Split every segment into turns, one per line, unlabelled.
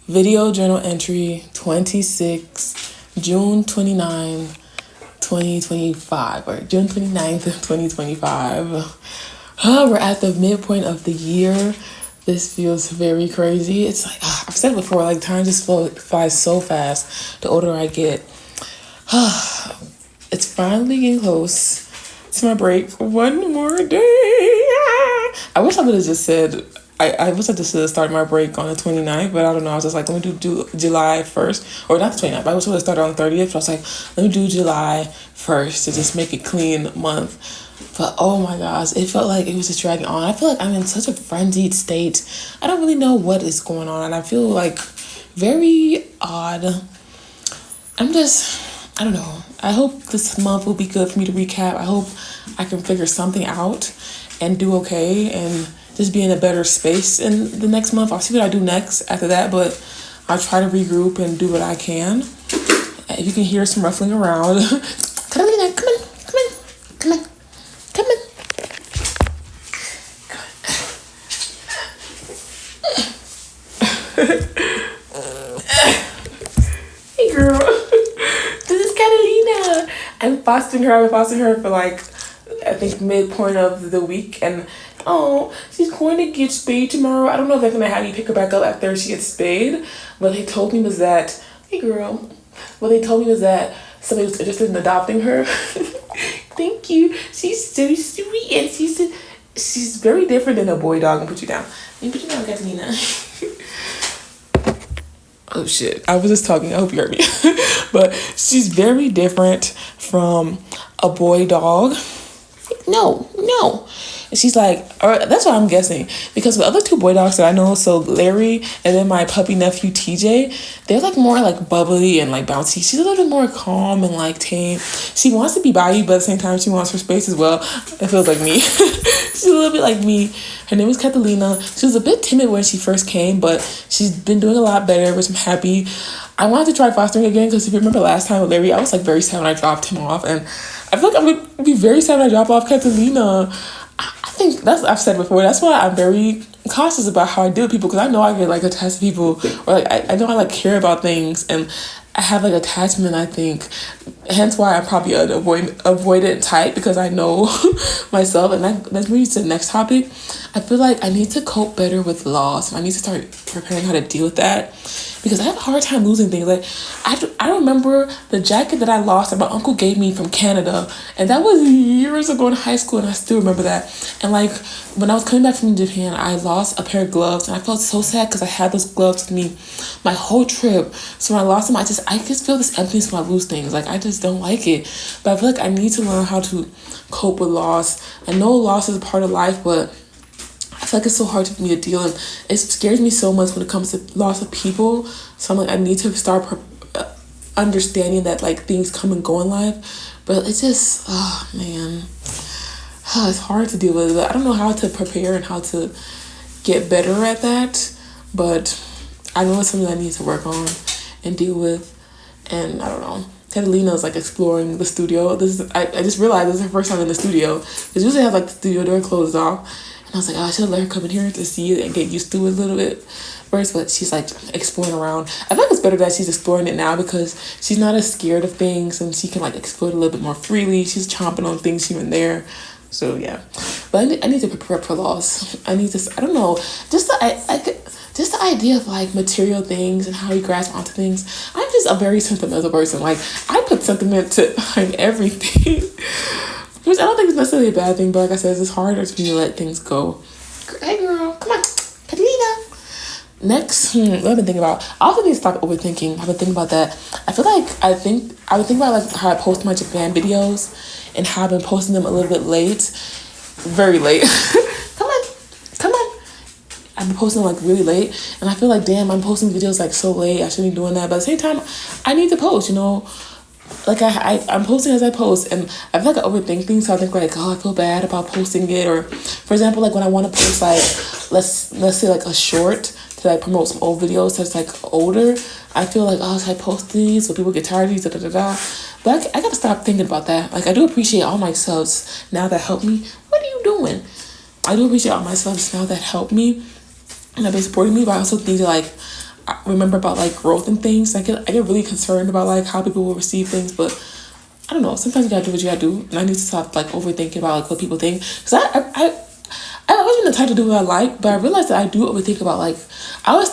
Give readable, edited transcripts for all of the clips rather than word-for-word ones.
Video journal entry 26, June 29, 2025, or June 29th, 2025. We're at the midpoint of the year. This feels very crazy. It's like, I've said it before, like time just flies so fast the older I get. It's finally getting close to my break. One more day. I wish I would have just said, I wish I just should have started my break on the 29th, but I don't know. I was just like, let me do July 1st. Or not the 29th, but I wish I would have started on the 30th. But I was like, let me do July 1st to just make it clean month. But oh my gosh, it felt like it was just dragging on. I feel like I'm in such a frenzied state. I don't really know what is going on. And I feel like very odd. I don't know. I hope this month will be good for me to recap. I hope I can figure something out and do okay and just be in a better space in the next month. I'll see what I do next after that, but I'll try to regroup and do what I can. If you can hear some ruffling around, Catalina, come on. Hey girl, this is Catalina. I've been fostering her for like, I think midpoint of the week, and she's going to get spayed tomorrow. I don't know if they're gonna have me pick her back up after she gets spayed. What they told me was that, hey girl, what they told me was that somebody was interested in adopting her. Thank you. She's so sweet, and she's very different than a boy dog. And put you down. Let me put you down, Catalina. Oh shit, I was just talking, I hope you heard me. But she's very different from a boy dog. No. And she's like, or that's what I'm guessing. Because the other two boy dogs that I know, so Larry and then my puppy nephew TJ, they're like more like bubbly and like bouncy. She's a little bit more calm and like tame. She wants to be by you, but at the same time she wants her space as well. It feels like me. She's a little bit like me. Her name is Catalina. She was a bit timid when she first came, but she's been doing a lot better, which I'm happy. I wanted to try fostering again because if you remember last time with Larry, I was like very sad when I dropped him off, and I feel like I'm gonna be very sad when I drop off Catalina. I think I've said before, that's why I'm very cautious about how I deal with people, because I know I get like attached to people, or like I know I like care about things, and I have like attachment, I think. Hence why I'm probably an avoidant type, because I know myself. And that brings to the next topic. I feel like I need to cope better with loss. I need to start preparing how to deal with that, because I have a hard time losing things. Like I remember the jacket that I lost that my uncle gave me from Canada, and that was years ago in high school, and I still remember that. And like when I was coming back from Japan, I lost a pair of gloves, and I felt so sad because I had those gloves with me my whole trip. So when I lost them, I just feel this emptiness when I lose things. Like I just don't like it. But I feel like I need to learn how to cope with loss. I know loss is a part of life, but I feel like it's so hard for me to deal, and it scares me so much when it comes to loss of people. So I'm like, I need to start understanding that like things come and go in life. But it's just, oh man, it's hard to deal with. I don't know how to prepare and how to get better at that, but I know it's something I need to work on and deal with. And I don't know. Catalina is like exploring the studio. I just realized this is her first time in the studio. Because usually I have like the studio door closed off. And I was like, I should let her come in here to see it and get used to it a little bit first. But she's like exploring around. I think it's better that she's exploring it now, because she's not as scared of things and she can like explore it a little bit more freely. She's chomping on things here and there. So yeah. But I need to prepare for loss. I don't know. Just the idea of like material things and how you grasp onto things. I'm just a very sentimental person. Like I put sentiment to behind everything, which I don't think is necessarily a bad thing. But like I said, it's harder for me to let things go. Hey girl, come on, Catalina. Next, what I've been thinking about. I also need to stop overthinking. I've been thinking about that. I feel like I would think about like how I post my Japan videos and how I've been posting them a little bit late, very late. Come on. I've been posting like really late, and I feel like, damn, I'm posting videos like so late. I shouldn't be doing that, but at the same time, I need to post. You know, like I'm posting as I post, and I feel like I overthink things. So I think like, oh, I feel bad about posting it, or for example, like when I want to post like let's say like a short to like promote some old videos that's like older, I feel like, oh, should I post these so people get tired of these, But I gotta stop thinking about that. Like I do appreciate all my subs now that help me. What are you doing? I do appreciate all my subs now that help me and have been supporting me, but I also need to like I remember about like growth and things. I get really concerned about like how people will receive things, but I don't know. Sometimes you gotta do what you gotta do, and I need to stop like overthinking about like what people think. Cause I always been the type to do what I like, but I realized that I do overthink about like I always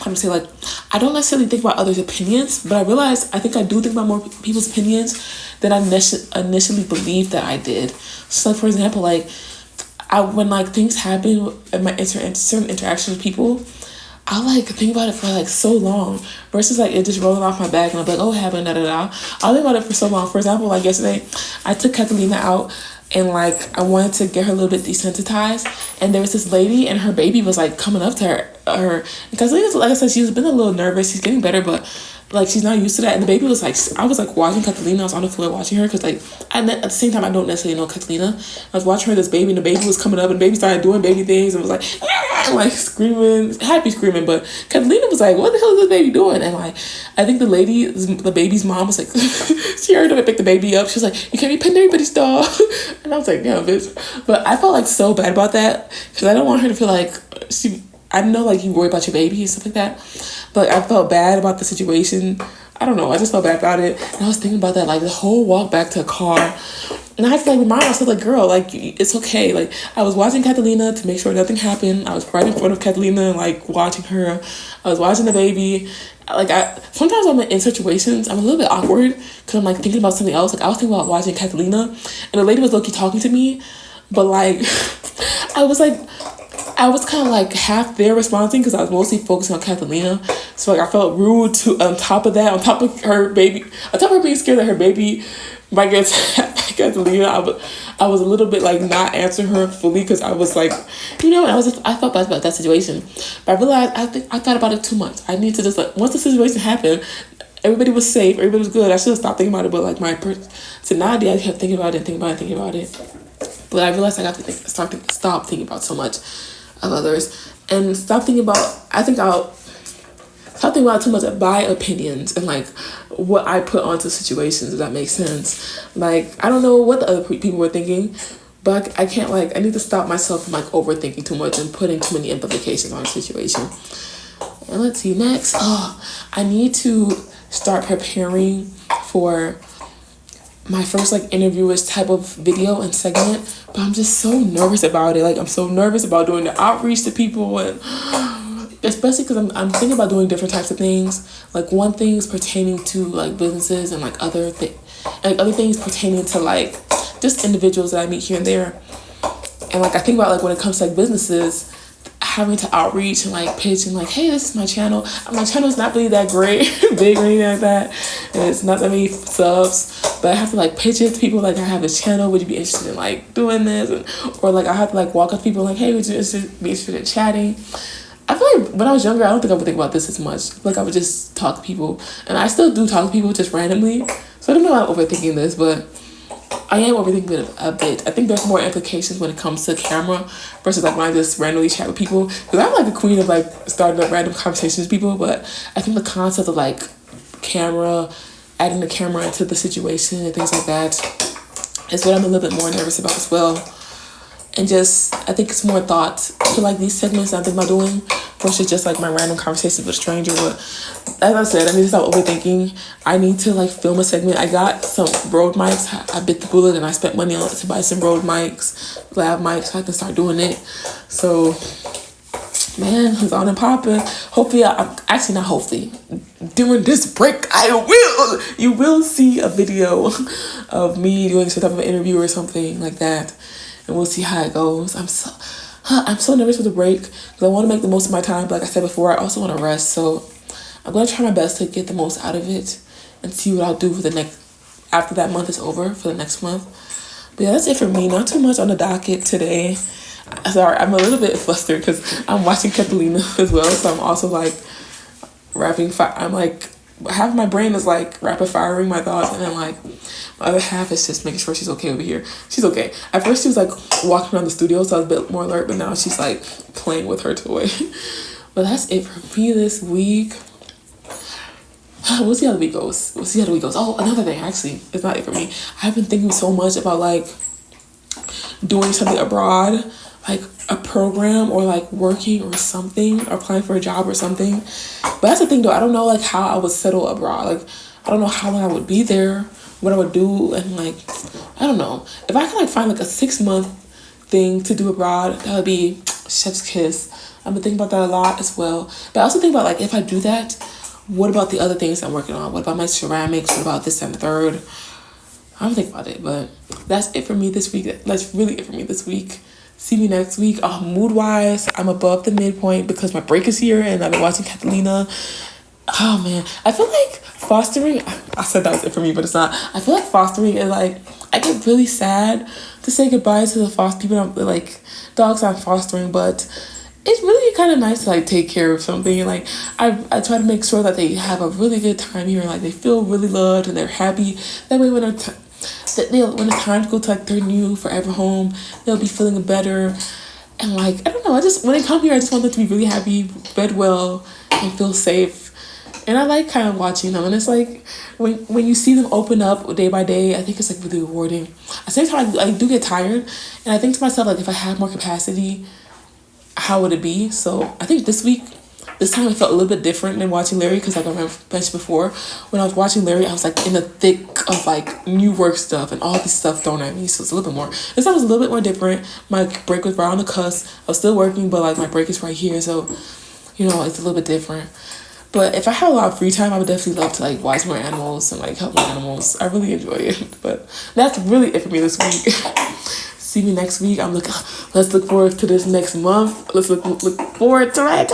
how to say like I don't necessarily think about others' opinions, but I realize I think I do think about more people's opinions than I initially believed that I did. So like for example, like when like things happen in my certain interactions with people, I like think about it for like so long versus like it just rolling off my back and I'm like, oh, it happened, da da da. I'll think about it for so long. For example, like yesterday, I took Catalina out and like I wanted to get her a little bit desensitized, and there was this lady and her baby was like coming up to her. And Catalina's, like I said, she's been a little nervous. She's getting better, but like she's not used to that. And the baby was like, I was like watching Catalina. I was on the floor watching her because like at the same time I don't necessarily know Catalina. I was watching her, this baby, and the baby was coming up, and the baby started doing baby things and was like, and like screaming, happy screaming. But Catalina was like, what the hell is this baby doing? And like I think the baby's mom was like, she heard him pick the baby up. She was like, you can't be petting everybody's dog. And I was like, damn, bitch. But I felt like so bad about that because I don't want her to feel like I know like you worry about your baby and stuff like that. But I felt bad about the situation. I don't know. I just felt bad about it. And I was thinking about that like the whole walk back to the car. And I had to like remind myself like, girl, like it's okay. Like I was watching Catalina to make sure nothing happened. I was right in front of Catalina, like watching her. I was watching the baby. Like sometimes I'm in situations, I'm a little bit awkward because I'm like thinking about something else. Like I was thinking about watching Catalina and the lady was low-key talking to me. But like I was kind of like half there responding because I was mostly focusing on Catalina. So like I felt rude on top of her being scared that her baby might get Catalina. I was a little bit like not answering her fully because I was like, and I felt bad about that situation. But I realized I thought about it too much. I need to just like, once the situation happened, everybody was safe, everybody was good. I should have stopped thinking about it. But like my personality, I kept thinking about it. But I realized I got to stop thinking about so much of others and stop thinking about too much of my opinions and like what I put onto situations, if that makes sense. Like I don't know what the other people were thinking, but I can't I need to stop myself from like overthinking too much and putting too many implications on a situation. And let's see next. I need to start preparing for my first like interviewers type of video and segment, but I'm just so nervous about it. Like I'm so nervous about doing the outreach to people, and especially because I'm thinking about doing different types of things. Like one thing is pertaining to like businesses and like other things pertaining to like just individuals that I meet here and there. And like I think about like when it comes to like businesses, having to outreach and like pitch and like, hey, this is my channel. My channel's not really that great, big or anything like that. And it's not that many subs, but I have to like pitch it to people like, I have this channel. Would you be interested in like doing this? Or like I have to like walk up to people like, hey, would you be interested in chatting? I feel like when I was younger, I don't think I would think about this as much. Like I would just talk to people, and I still do talk to people just randomly. So I don't know why I'm overthinking this, but I am overthinking it a bit. I think there's more implications when it comes to camera versus like when I just randomly chat with people. Because I'm like a queen of like starting up random conversations with people, but I think the concept of like adding the camera into the situation and things like that is what I'm a little bit more nervous about as well. And just, I think it's more thought to like these segments I think about doing versus just like my random conversations with a stranger. But as I said, I need to stop overthinking. I need to like film a segment. I got some Rode mics. I bit the bullet and I spent money on it to buy some Rode mics, lav mics, so I can start doing it. So, man, it's on and popping. Hopefully, not hopefully, during this break, you will see a video of me doing some type of interview or something like that. And we'll see how it goes. I'm so nervous for the break because I want to make the most of my time. But like I said before, I also want to rest. So I'm going to try my best to get the most out of it and see what I'll do after that month is over, for the next month. But yeah, that's it for me. Not too much on the docket today. Sorry, I'm a little bit flustered because I'm watching Catalina as well. So I'm also like I'm like, half of my brain is like rapid firing my thoughts, and then like my other half is just making sure she's okay over here. She's okay. At first she was like walking around the studio, so I was a bit more alert, but now she's like playing with her toy. But that's it for me this week. We'll see how the week goes. Oh, another thing, actually, it's not it for me. I've been thinking so much about like doing something abroad, like a program or like working or something or applying for a job or something. But that's the thing though, I don't know like how I would settle abroad. Like I don't know how long I would be there, what I would do, and like I don't know. If I could like find like a 6 month thing to do abroad, that would be chef's kiss. I've been thinking about that a lot as well. But I also think about like if I do that, what about the other things I'm working on? What about my ceramics? What about this and third? I don't think about it, but that's it for me this week. That's really it for me this week. See me next week. Mood wise, I'm above the midpoint because my break is here and I've been watching Catalina. Oh man, I feel like fostering. I said that was it for me, but it's not. I feel like fostering is like I get really sad to say goodbye to the foster people. Like dogs I'm fostering, but it's really kind of nice to like take care of something. Like I try to make sure that they have a really good time here, like they feel really loved and they're happy. That way when when it's time to go to like their new forever home, they'll be feeling better. And like I don't know, I just when they come here, I just want them to be really happy, fed well, and feel safe. And I like kind of watching them, and it's like when you see them open up day by day, I think it's like really rewarding. At the same time, I do get tired, and I think to myself like if I had more capacity, how would it be? So I think this time I felt a little bit different than watching Larry because like I mentioned before, when I was watching Larry, I was like in the thick of like new work stuff and all this stuff thrown at me. So it's a little bit more. This time was a little bit more different. My break was right on the cusp. I was still working, but like my break is right here, so you know it's a little bit different. But if I had a lot of free time, I would definitely love to like watch more animals and like help my animals. I really enjoy it. But that's really it for me this week. See me next week. Let's look forward to this next month. Let's look forward to it.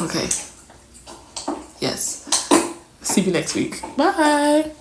Okay. Yes. See you next week. Bye.